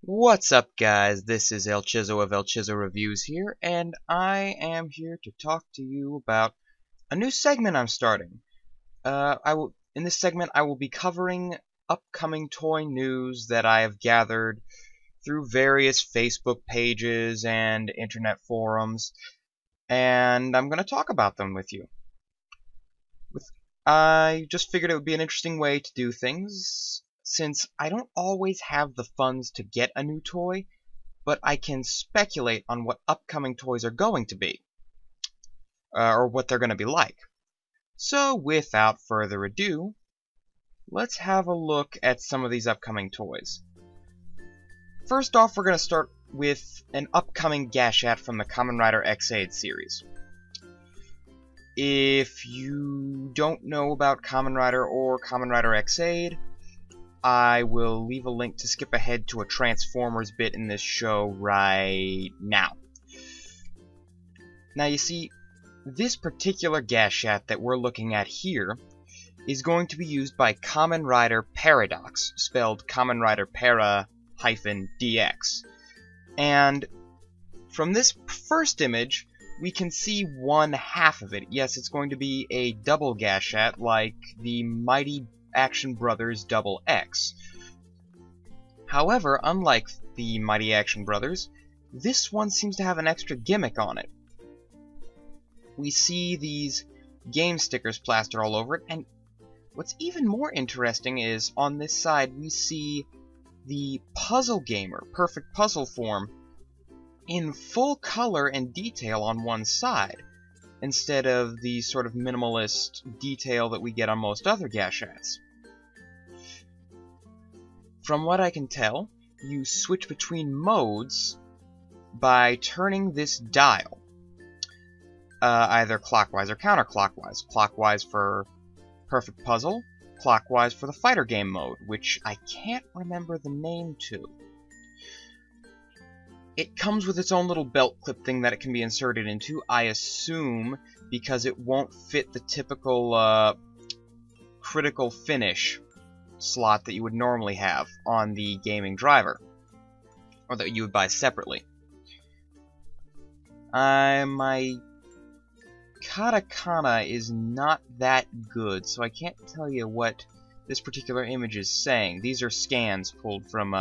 What's up, guys? This is ElChizzo of ElChizzoReviews here, and I am here to talk to you about a new segment I'm starting. In this segment, I will be covering upcoming toy news that I have gathered through various Facebook pages and internet forums, and I'm going to talk about them with you. I just figured it would be an interesting way to do things, since I don't always have the funds to get a new toy, but I can speculate on what upcoming toys are going to be, or what they're going to be like. So without further ado, let's have a look at some of these upcoming toys. First off, we're going to start with an upcoming Gash from the Kamen Rider X8 series. If you don't know about Kamen Rider or Kamen Rider X8, I will leave a link to skip ahead to a Transformers bit in this show right now. Now you see, this particular Gashat that we're looking at here is going to be used by Kamen Rider Paradox, spelled Kamen Rider Para-DX. And from this first image, we can see one half of it. Yes, it's going to be a double Gashat like the Mighty Action Brothers Double X. However, unlike the Mighty Action Brothers, this one seems to have an extra gimmick on it. We see these game stickers plastered all over it, and what's even more interesting is on this side we see the Puzzle Gamer, Perfect Puzzle form, in full color and detail on one side, instead of the sort of minimalist detail that we get on most other Gashats. From what I can tell, you switch between modes by turning this dial, either clockwise or counterclockwise. Clockwise for Perfect Puzzle, clockwise for the fighter game mode, which I can't remember the name to. It comes with its own little belt clip thing that it can be inserted into, I assume, because it won't fit the typical critical finish slot that you would normally have on the gaming driver, or that you would buy separately. My katakana is not that good, so I can't tell you what this particular image is saying. These are scans pulled from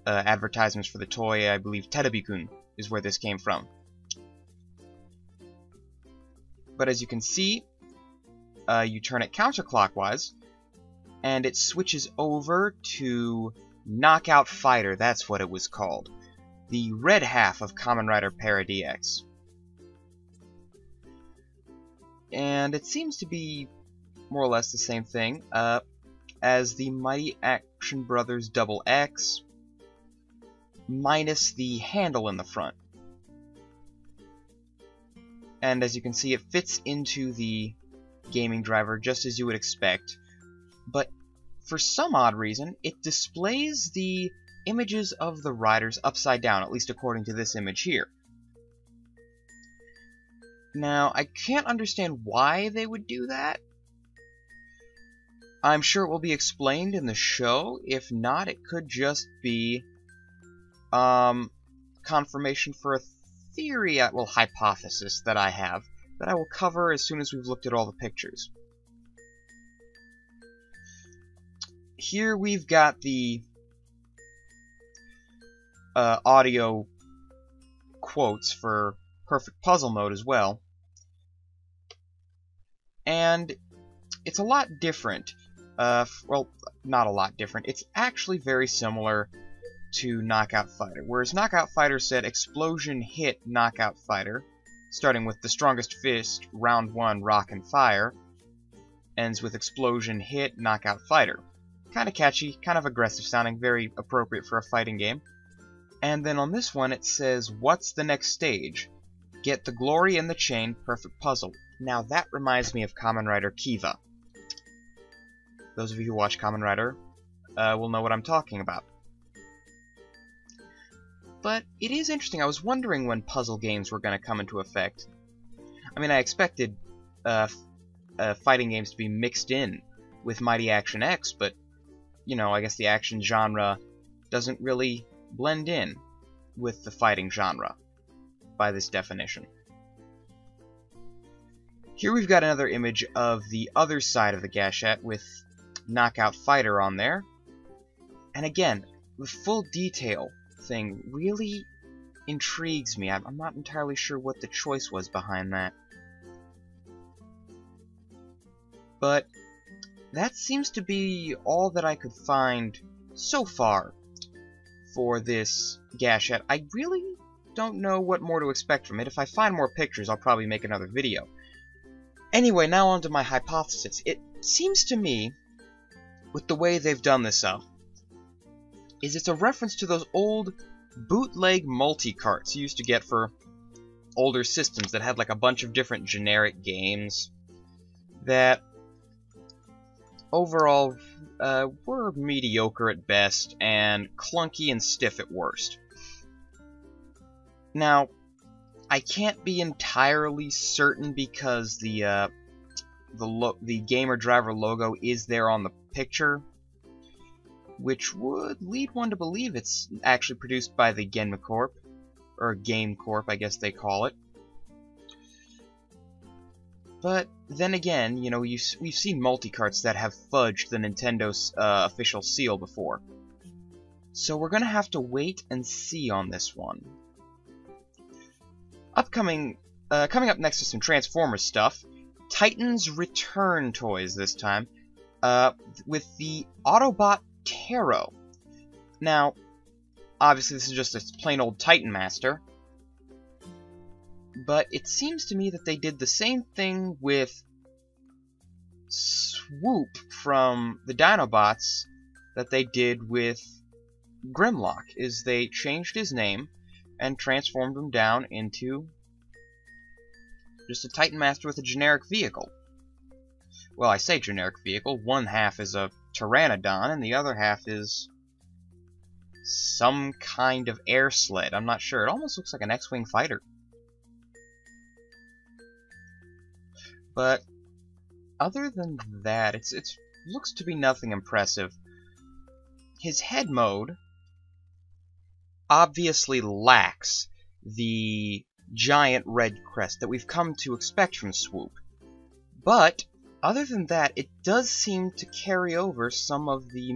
advertisements for the toy. I believe Terebi-kun is where this came from. But as you can see, you turn it counterclockwise, and it switches over to Knockout Fighter. That's what it was called. The red half of Kamen Rider Parody X. And it seems to be more or less the same thing as the Mighty Action Brothers Double X, minus the handle in the front. And as you can see, it fits into the gaming driver just as you would expect, but for some odd reason, it displays the images of the riders upside down, at least according to this image here. Now, I can't understand why they would do that. I'm sure it will be explained in the show. If not, it could just be confirmation for a theory, well, hypothesis that I have, that I will cover as soon as we've looked at all the pictures. Here we've got the audio quotes for Perfect Puzzle mode as well, and it's a lot different. Well, not a lot different. It's actually very similar to Knockout Fighter, whereas Knockout Fighter said Explosion Hit Knockout Fighter, starting with the strongest fist, round 1, rock and fire, ends with Explosion Hit Knockout Fighter. Kind of catchy, kind of aggressive sounding, very appropriate for a fighting game. And then on this one it says, what's the next stage? Get the glory in the chain, Perfect Puzzle. Now that reminds me of Kamen Rider Kiva. Those of you who watch Kamen Rider will know what I'm talking about. But it is interesting. I was wondering when puzzle games were going to come into effect. I mean, I expected fighting games to be mixed in with Mighty Action X, but, you know, I guess the action genre doesn't really blend in with the fighting genre by this definition. Here we've got another image of the other side of the Gashette with Knockout Fighter on there. And again, the full detail thing really intrigues me. I'm not entirely sure what the choice was behind that. But that seems to be all that I could find so far for this Gashette. I really don't know what more to expect from it. If I find more pictures, I'll probably make another video. Anyway, now on to my hypothesis. It seems to me, with the way they've done this up, is it's a reference to those old bootleg multi-carts you used to get for older systems that had like a bunch of different generic games that overall were mediocre at best and clunky and stiff at worst. Now, I can't be entirely certain because the Gamer Driver logo is there on the picture, which would lead one to believe it's actually produced by the Genma Corp, or Game Corp, I guess they call it. But then again, you know, we've seen multi-carts that have fudged the Nintendo's official seal before. So we're gonna have to wait and see on this one. Coming up next is some Transformers stuff. Titans Return toys this time, with the Autobot Taro. Now, obviously this is just a plain old Titan Master, but it seems to me that they did the same thing with Swoop from the Dinobots that they did with Grimlock, is they changed his name and transformed him down into just a Titan Master with a generic vehicle. Well, I say generic vehicle. One half is a Pteranodon, and the other half is some kind of air sled. I'm not sure. It almost looks like an X-Wing fighter. But other than that, it looks to be nothing impressive. His head mode obviously lacks the giant red crest that we've come to expect from Swoop. But other than that, it does seem to carry over some of the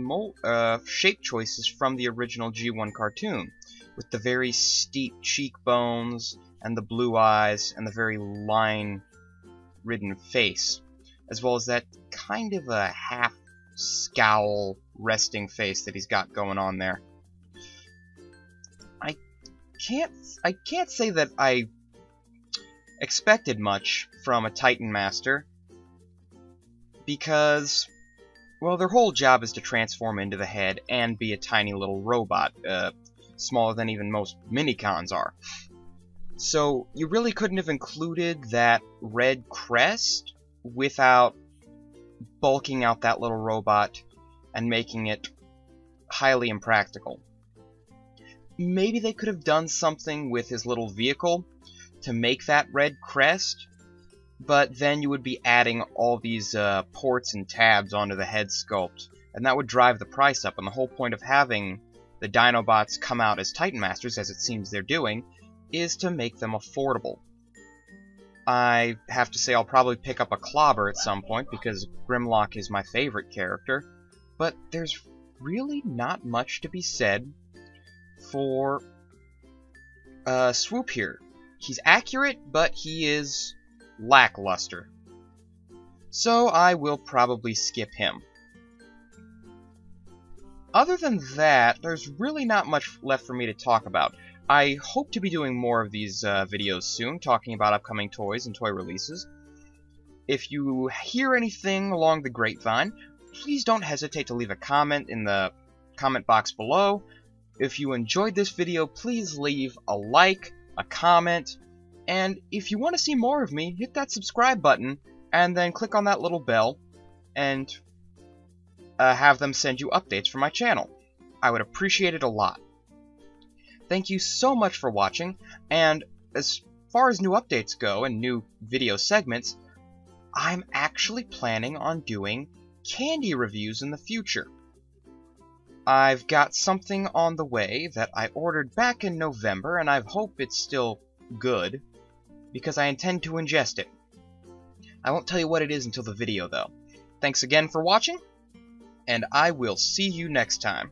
shape choices from the original G1 cartoon, with the very steep cheekbones and the blue eyes and the very line-ridden face, as well as that kind of a half scowl resting face that he's got going on there. I can't say that I expected much from a Titan Master, because, well, their whole job is to transform into the head and be a tiny little robot, smaller than even most Minicons are. So you really couldn't have included that red crest without bulking out that little robot and making it highly impractical. Maybe they could have done something with his little vehicle to make that red crest, but then you would be adding all these ports and tabs onto the head sculpt, and that would drive the price up. And the whole point of having the Dinobots come out as Titan Masters, as it seems they're doing, is to make them affordable. I have to say I'll probably pick up a Clobber at some point, because Grimlock is my favorite character, but there's really not much to be said for Swoop here. He's accurate, but he is lackluster. So I will probably skip him. Other than that, there's really not much left for me to talk about. I hope to be doing more of these videos soon, talking about upcoming toys and toy releases. If you hear anything along the grapevine, please don't hesitate to leave a comment in the comment box below. If you enjoyed this video, please leave a like, a comment, and if you want to see more of me, hit that subscribe button, and then click on that little bell, and have them send you updates from my channel. I would appreciate it a lot. Thank you so much for watching, and as far as new updates go and new video segments, I'm actually planning on doing candy reviews in the future. I've got something on the way that I ordered back in November, and I hope it's still good, because I intend to ingest it. I won't tell you what it is until the video, though. Thanks again for watching, and I will see you next time.